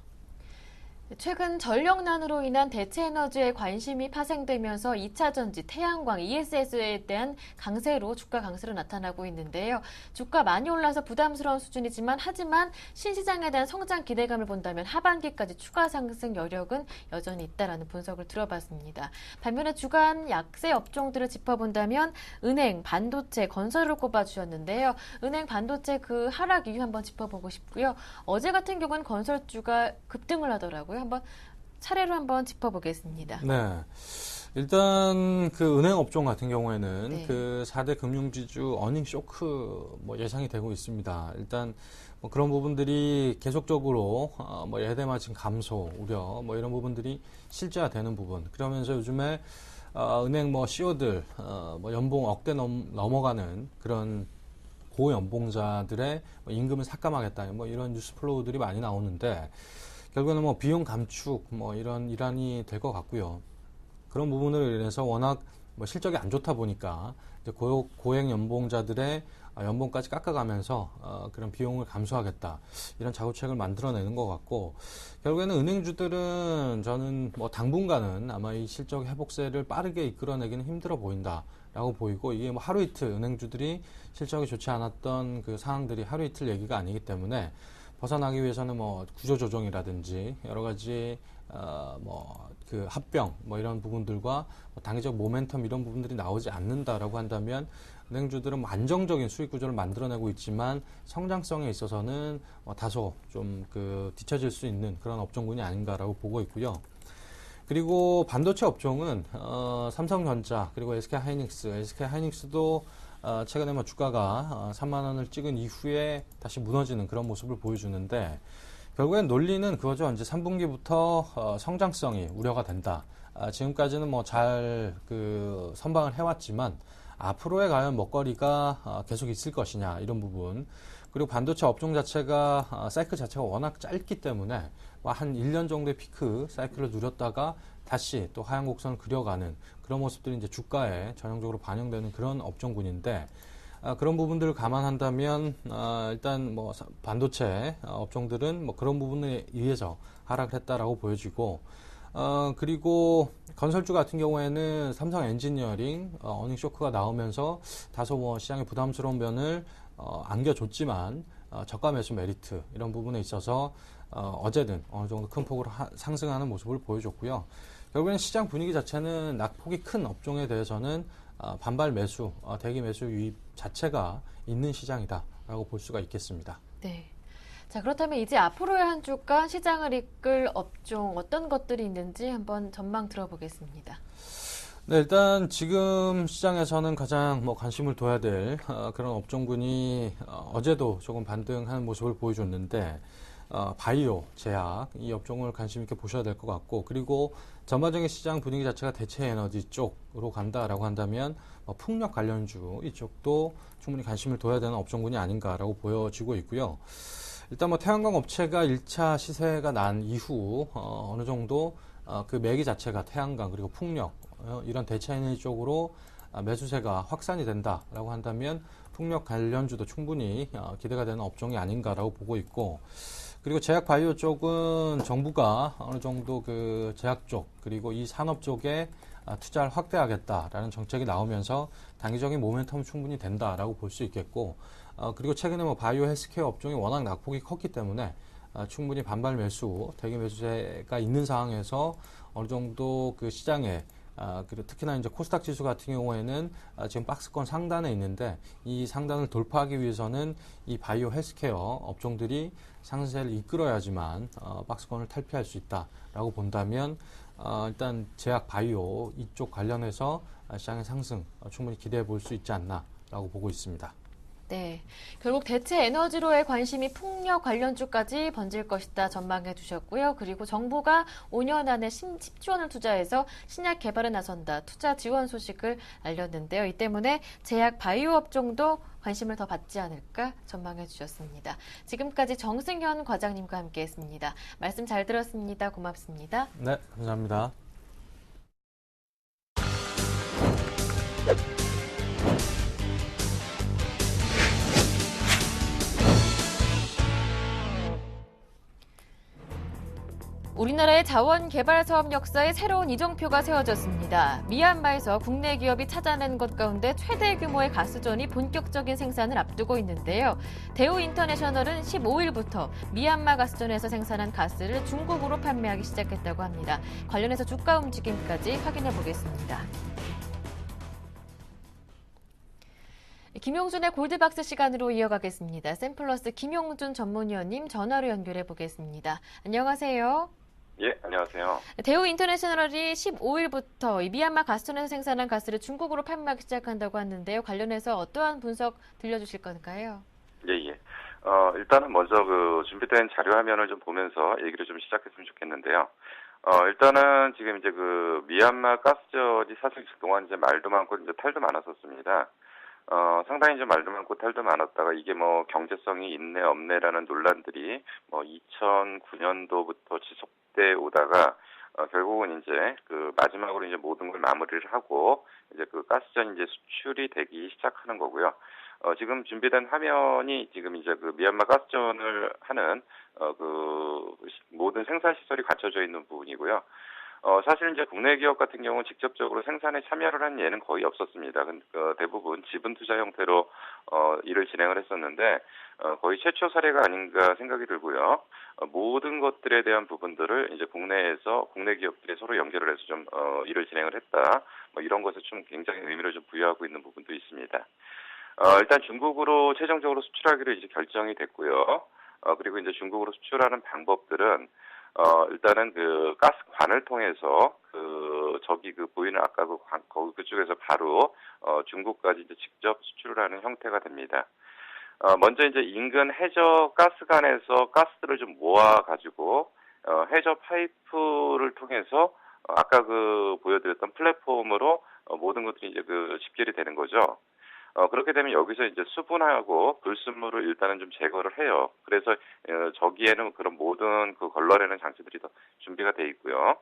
최근 전력난으로 인한 대체 에너지에 관심이 파생되면서 2차 전지, 태양광, ESS에 대한 강세로 주가 강세로 나타나고 있는데요. 주가 많이 올라서 부담스러운 수준이지만 하지만 신시장에 대한 성장 기대감을 본다면 하반기까지 추가 상승 여력은 여전히 있다라는 분석을 들어봤습니다. 반면에 주간 약세 업종들을 짚어본다면 은행, 반도체, 건설을 꼽아주셨는데요. 은행, 반도체 그 하락 이유 한번 짚어보고 싶고요. 어제 같은 경우는 건설주가 급등을 하더라고요. 한번 차례로 한번 짚어보겠습니다. 네. 일단 그 은행 업종 같은 경우에는 네. 그 4대 금융지주 어닝 쇼크 뭐 예상이 되고 있습니다. 일단 뭐 그런 부분들이 계속적으로 뭐 예대 마진 감소 우려 뭐 이런 부분들이 실제화되는 부분. 그러면서 요즘에 은행 뭐 CEO들 뭐 연봉 억대 넘어가는 그런 고연봉자들의 뭐 임금을 삭감하겠다 뭐 이런 뉴스 플로우들이 많이 나오는데, 결국에는 뭐 비용 감축 뭐 이런 일환이 될 것 같고요. 그런 부분으로 인해서 워낙 뭐 실적이 안 좋다 보니까 이제 고액 연봉자들의 연봉까지 깎아가면서 그런 비용을 감수하겠다 이런 자구책을 만들어내는 것 같고, 결국에는 은행주들은 저는 뭐 당분간은 아마 이 실적 회복세를 빠르게 이끌어내기는 힘들어 보인다라고 보이고, 이게 뭐 하루 이틀 은행주들이 실적이 좋지 않았던 그 상황들이 하루 이틀 얘기가 아니기 때문에 벗어나기 위해서는 뭐 구조조정이라든지 여러 가지 그 합병 이런 부분들과 단기적 모멘텀 이런 부분들이 나오지 않는다라고 한다면 은행주들은 안정적인 수익 구조를 만들어내고 있지만 성장성에 있어서는 다소 좀 그 뒤처질 수 있는 그런 업종군이 아닌가라고 보고 있고요. 그리고 반도체 업종은 삼성전자 그리고 SK하이닉스도 최근에 주가가 3만 원을 찍은 이후에 다시 무너지는 그런 모습을 보여주는데 결국엔 논리는 그거죠. 이제 3분기부터 성장성이 우려가 된다. 지금까지는 잘 그 선방을 해왔지만 앞으로의 과연 먹거리가 계속 있을 것이냐 이런 부분. 그리고 반도체 업종 자체가 사이클 자체가 워낙 짧기 때문에 한 1년 정도의 피크 사이클을 누렸다가 다시 또 하향 곡선을 그려가는 그런 모습들이 이제 주가에 전형적으로 반영되는 그런 업종군인데 그런 부분들을 감안한다면 일단 반도체 업종들은 그런 부분에 의해서 하락을 했다라고 보여지고 그리고 건설주 같은 경우에는 삼성 엔지니어링 어닝 쇼크가 나오면서 다소 시장의 부담스러운 면을 안겨줬지만 저가 매수 메리트 이런 부분에 있어서 어제는 어느 정도 큰 폭으로 상승하는 모습을 보여줬고요. 결국에는 시장 분위기 자체는 낙폭이 큰 업종에 대해서는 반발 매수, 대기 매수 유입 자체가 있는 시장이다라고 볼 수가 있겠습니다. 네. 자, 그렇다면 이제 앞으로의 한 주간 시장을 이끌 업종 어떤 것들이 있는지 한번 전망 들어보겠습니다. 네, 일단 지금 시장에서는 가장 관심을 둬야 될 그런 업종군이 어제도 조금 반등하는 모습을 보여줬는데 바이오, 제약 이 업종을 관심 있게 보셔야 될 것 같고 그리고 전반적인 시장 분위기 자체가 대체 에너지 쪽으로 간다라고 한다면 풍력 관련주 이쪽도 충분히 관심을 둬야 되는 업종군이 아닌가라고 보여지고 있고요. 일단 태양광 업체가 1차 시세가 난 이후 어느 정도 그 매기 자체가 태양광 그리고 풍력 이런 대체 에너지 쪽으로 매수세가 확산이 된다라고 한다면 풍력 관련주도 충분히 기대가 되는 업종이 아닌가라고 보고 있고 그리고 제약 바이오 쪽은 정부가 어느 정도 그 제약 쪽 그리고 이 산업 쪽에 투자를 확대하겠다라는 정책이 나오면서 단기적인 모멘텀은 충분히 된다라고 볼 수 있겠고 그리고 최근에 바이오 헬스케어 업종이 워낙 낙폭이 컸기 때문에 충분히 반발 매수, 대기 매수세가 있는 상황에서 어느 정도 그 시장에 그리고 특히나 이제 코스닥 지수 같은 경우에는 지금 박스권 상단에 있는데 이 상단을 돌파하기 위해서는 이 바이오 헬스케어 업종들이 상승세를 이끌어야지만 박스권을 탈피할 수 있다라고 본다면 일단 제약 바이오 이쪽 관련해서 시장의 상승 충분히 기대해 볼 수 있지 않나라고 보고 있습니다. 네, 결국 대체 에너지로의 관심이 풍력 관련주까지 번질 것이다 전망해 주셨고요. 그리고 정부가 5년 안에 10조 원을 투자해서 신약 개발에 나선다 투자 지원 소식을 알렸는데요. 이 때문에 제약 바이오 업종도 관심을 더 받지 않을까 전망해 주셨습니다. 지금까지 정승현 과장님과 함께했습니다. 말씀 잘 들었습니다. 고맙습니다. 네, 감사합니다. 우리나라의 자원 개발 사업 역사에 새로운 이정표가 세워졌습니다. 미얀마에서 국내 기업이 찾아낸 것 가운데 최대 규모의 가스전이 본격적인 생산을 앞두고 있는데요. 대우 인터내셔널은 15일부터 미얀마 가스전에서 생산한 가스를 중국으로 판매하기 시작했다고 합니다. 관련해서 주가 움직임까지 확인해 보겠습니다. 김용준의 골드박스 시간으로 이어가겠습니다. 샘플러스 김용준 전문위원님 전화로 연결해 보겠습니다. 안녕하세요. 예, 안녕하세요. 대우 인터내셔널이 15일부터 이 미얀마 가스전에서 생산한 가스를 중국으로 판매하기 시작한다고 하는데요. 관련해서 어떠한 분석 들려주실 건가요? 예. 일단은 먼저 그 준비된 자료 화면을 좀 보면서 얘기를 좀 시작했으면 좋겠는데요. 일단은 지금 이제 그 미얀마 가스전이 사실 그동안 이제 말도 많고 이제 탈도 많았었습니다. 상당히 좀 말도 많고 탈도 많았다가 이게 경제성이 있네 없네라는 논란들이 2009년도부터 지속돼 오다가 결국은 이제 그 마지막으로 이제 모든 걸 마무리를 하고 이제 그 가스전 이제 수출이 되기 시작하는 거고요. 지금 준비된 화면이 지금 이제 그 미얀마 가스전을 하는 그 모든 생산 시설이 갖춰져 있는 부분이고요. 사실 이제 국내 기업 같은 경우는 직접적으로 생산에 참여를 한 예는 거의 없었습니다. 대부분 지분 투자 형태로 일을 진행을 했었는데 거의 최초 사례가 아닌가 생각이 들고요. 모든 것들에 대한 부분들을 이제 국내 기업들이 서로 연결을 해서 좀 일을 진행을 했다. 뭐 이런 것에 좀 굉장히 의미를 좀 부여하고 있는 부분도 있습니다. 일단 중국으로 최종적으로 수출하기로 이제 결정이 됐고요. 그리고 이제 중국으로 수출하는 방법들은 일단은 그 가스관을 통해서 저기 보이는 아까 그쪽에서 바로 중국까지 이제 직접 수출을 하는 형태가 됩니다. 먼저 이제 인근 해저 가스관에서 가스들을 좀 모아가지고, 해저 파이프를 통해서, 아까 보여드렸던 플랫폼으로, 모든 것들이 이제 집결이 되는 거죠. 그렇게 되면 여기서 이제 수분하고 불순물을 일단은 좀 제거를 해요. 그래서, 저기에는 그런 모든 걸러내는 장치들이 더 준비가 돼 있고요.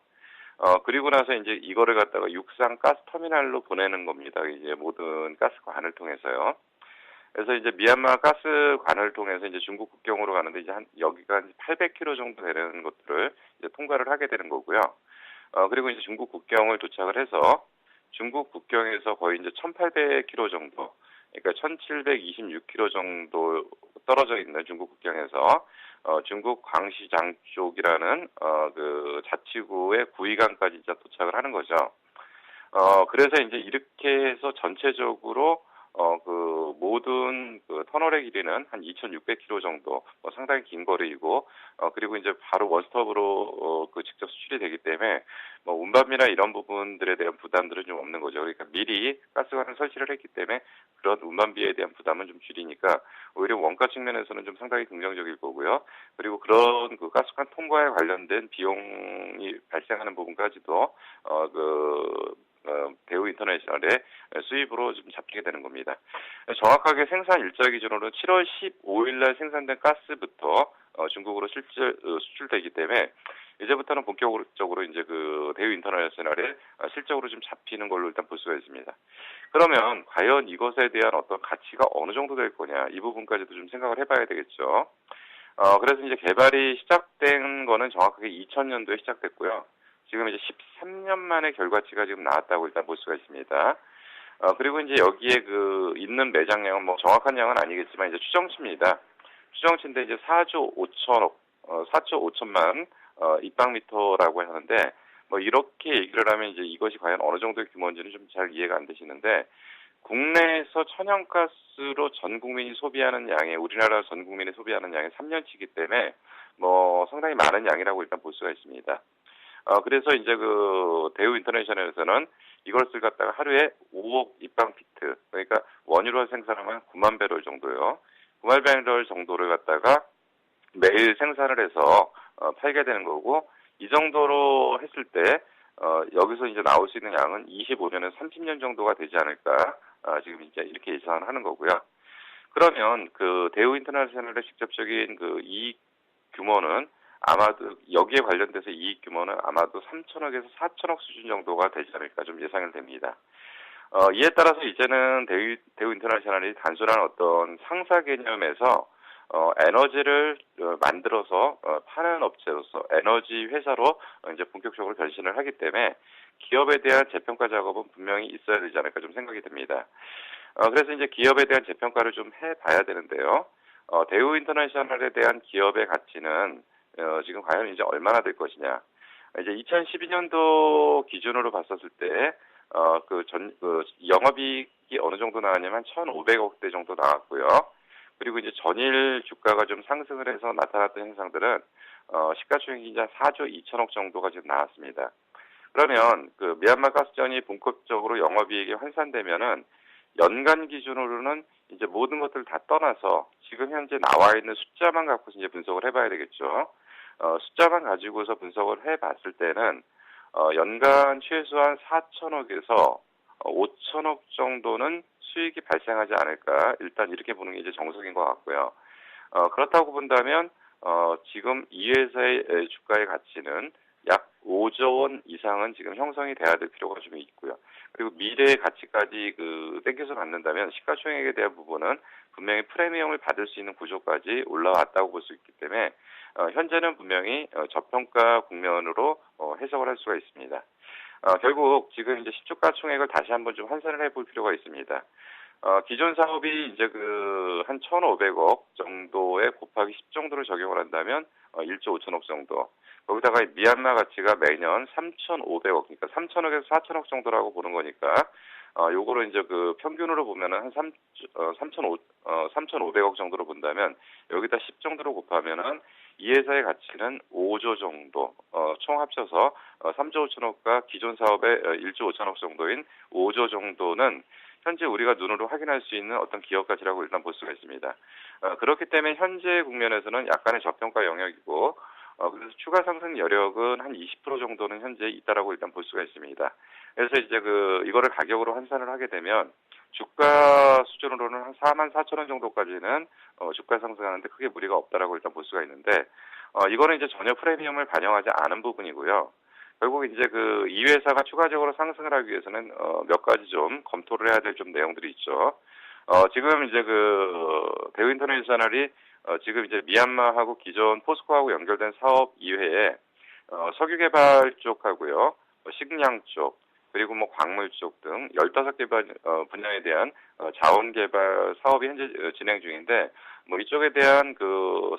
그리고 나서 이제 이거를 갖다가 육상 가스 터미널로 보내는 겁니다. 이제 모든 가스관을 통해서요. 그래서 이제 미얀마 가스관을 통해서 이제 중국 국경으로 가는데 이제 여기가 800km 정도 되는 것들을 이제 통과를 하게 되는 거고요. 그리고 이제 중국 국경을 도착을 해서 중국 국경에서 거의 이제 1800km 정도, 그러니까 1726km 정도 떨어져 있는 중국 국경에서 중국 광시장 쪽이라는 자치구의 구이강까지 이제 도착을 하는 거죠. 그래서 이제 이렇게 해서 전체적으로 모든 터널의 길이는 한 2,600km 정도, 상당히 긴 거리이고, 그리고 이제 바로 원스톱으로, 직접 수출이 되기 때문에, 운반비나 이런 부분들에 대한 부담들은 좀 없는 거죠. 그러니까 미리 가스관을 설치를 했기 때문에 그런 운반비에 대한 부담은 좀 줄이니까, 오히려 원가 측면에서는 좀 상당히 긍정적일 거고요. 그리고 그런 가스관 통과에 관련된 비용이 발생하는 부분까지도, 대우 인터내셔널의 수입으로 좀 잡히게 되는 겁니다. 정확하게 생산 일자 기준으로 7월 15일 날 생산된 가스부터 중국으로 수출되기 때문에 이제부터는 본격적으로 이제 대우 인터내셔널에 실적으로 좀 잡히는 걸로 일단 볼 수가 있습니다. 그러면 과연 이것에 대한 어떤 가치가 어느 정도 될 거냐, 이 부분까지도 좀 생각을 해봐야 되겠죠. 그래서 이제 개발이 시작된 거는 정확하게 2000년도에 시작됐고요. 지금 이제 13년 만에 결과치가 지금 나왔다고 일단 볼 수가 있습니다. 그리고 이제 여기에 있는 매장량은 정확한 양은 아니겠지만 이제 추정치입니다. 추정치인데 이제 4조 5천만 입방미터라고 하는데 이렇게 얘기를 하면 이제 이것이 과연 어느 정도의 규모인지는 좀 잘 이해가 안 되시는데, 국내에서 천연가스로 전 국민이 소비하는 양의, 우리나라 전 국민이 소비하는 양의 3년치이기 때문에 상당히 많은 양이라고 일단 볼 수가 있습니다. 그래서 이제 대우 인터내셔널에서는 이것을 갖다가 하루에 5억 입방피트, 그러니까 원유로 생산하면 9만 배럴 정도요. 9만 배럴 정도를 갖다가 매일 생산을 해서 팔게 되는 거고, 이 정도로 했을 때 여기서 이제 나올 수 있는 양은 25년에서 30년 정도가 되지 않을까, 지금 이제 이렇게 예상을 하는 거고요. 그러면 대우 인터내셔널의 직접적인 이익 규모는 아마도 여기에 관련돼서 이익 규모는 아마도 3천억에서 4천억 수준 정도가 되지 않을까 좀 예상이 됩니다. 이에 따라서 이제는 대우 인터내셔널이 단순한 어떤 상사 개념에서 에너지를 만들어서 파는 업체로서 에너지 회사로 이제 본격적으로 변신을 하기 때문에 기업에 대한 재평가 작업은 분명히 있어야 되지 않을까 좀 생각이 듭니다. 그래서 이제 기업에 대한 재평가를 좀 해봐야 되는데요. 대우 인터내셔널에 대한 기업의 가치는 지금 과연 이제 얼마나 될 것이냐. 이제 2012년도 기준으로 봤었을 때, 영업이익이 어느 정도 나왔냐면 1,500억대 정도 나왔고요. 그리고 이제 전일 주가가 좀 상승을 해서 나타났던 현상들은, 시가총액이 이제 4조 2천억 정도가 지금 나왔습니다. 그러면 미얀마 가스전이 본격적으로 영업이익이 환산되면은 연간 기준으로는 이제 모든 것들을 다 떠나서 지금 현재 나와 있는 숫자만 갖고서 이제 분석을 해봐야 되겠죠. 숫자만 가지고서 분석을 해봤을 때는 연간 최소한 4천억에서 5천억 정도는 수익이 발생하지 않을까, 일단 이렇게 보는 게 이제 정석인 것 같고요. 그렇다고 본다면 지금 이 회사의 주가의 가치는 약 5조 원 이상은 지금 형성이 돼야 될 필요가 좀 있고요. 그리고 미래의 가치까지 땡겨서 받는다면 시가총액에 대한 부분은 분명히 프리미엄을 받을 수 있는 구조까지 올라왔다고 볼 수 있기 때문에 현재는 분명히 저평가 국면으로 해석을 할 수가 있습니다. 결국 지금 이제 시초가총액을 다시 한번 좀 환산을 해볼 필요가 있습니다. 기존 사업이 이제 한 1,500억 정도에 곱하기 10 정도를 적용을 한다면 1조 5천억 정도. 거기다가 미얀마 가치가 매년 3,500억, 그러니까 3,000억에서 4,000억 정도라고 보는 거니까, 요거를 이제 평균으로 보면은 한 3,500억 정도로 본다면, 여기다 10 정도로 곱하면은 이 회사의 가치는 5조 정도, 총 합쳐서 3조 5천억과 기존 사업의 1조 5천억 정도인 5조 정도는 현재 우리가 눈으로 확인할 수 있는 어떤 기업 가치라고 일단 볼 수가 있습니다. 그렇기 때문에 현재 국면에서는 약간의 저평가 영역이고, 그래서 추가 상승 여력은 한 20% 정도는 현재 있다라고 일단 볼 수가 있습니다. 그래서 이제 이거를 가격으로 환산을 하게 되면 주가 수준으로는 한 44,000원 정도까지는 주가 상승하는데 크게 무리가 없다라고 일단 볼 수가 있는데, 이거는 이제 전혀 프리미엄을 반영하지 않은 부분이고요. 결국 이제 이 회사가 추가적으로 상승을 하기 위해서는 몇 가지 좀 검토를 해야 될 좀 내용들이 있죠. 지금 이제 대우인터내셔널이 지금 이제 미얀마하고 기존 포스코하고 연결된 사업 이외에 석유 개발 쪽하고요, 식량 쪽, 그리고 광물 쪽 등 15개 분야에 대한 자원 개발 사업이 현재 진행 중인데, 이쪽에 대한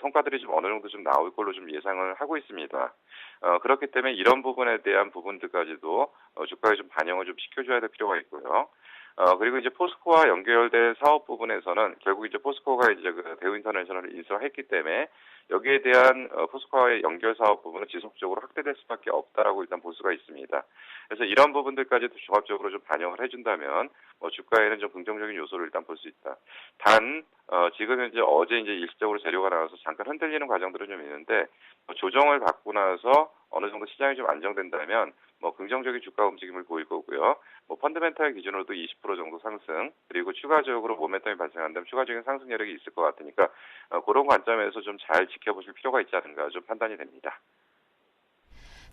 성과들이 좀 어느 정도 좀 나올 걸로 좀 예상을 하고 있습니다. 그렇기 때문에 이런 부분에 대한 부분들까지도 주가에 좀 반영을 좀 시켜줘야 될 필요가 있고요. 그리고 이제 포스코와 연결된 사업 부분에서는 결국 이제 포스코가 이제 대우인터내셔널을 인수했기 때문에 여기에 대한 포스코와의 연결 사업 부분은 지속적으로 확대될 수밖에 없다라고 일단 볼 수가 있습니다. 그래서 이런 부분들까지도 종합적으로 좀 반영을 해준다면 주가에는 좀 긍정적인 요소를 일단 볼 수 있다. 단 지금 현재 어제 이제 일시적으로 재료가 나와서 잠깐 흔들리는 과정들은 좀 있는데, 조정을 받고 나서 어느 정도 시장이 좀 안정된다면 긍정적인 주가 움직임을 보일 거고요. 펀드멘탈 기준으로도 20% 정도 상승, 그리고 추가적으로 모멘텀이 발생한다면 추가적인 상승 여력이 있을 것 같으니까 그런 관점에서 좀 잘 지켜보실 필요가 있지 않은가 좀 판단이 됩니다.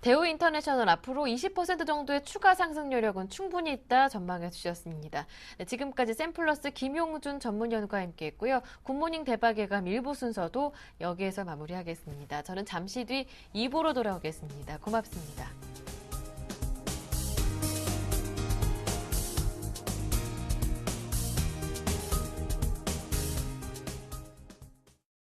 대우인터내셔널 앞으로 20% 정도의 추가 상승 여력은 충분히 있다 전망해 주셨습니다. 네, 지금까지 샘플러스 김용준 전문연구와 함께했고요. 굿모닝 대박 예감 1부 순서도 여기에서 마무리하겠습니다. 저는 잠시 뒤 2부로 돌아오겠습니다. 고맙습니다.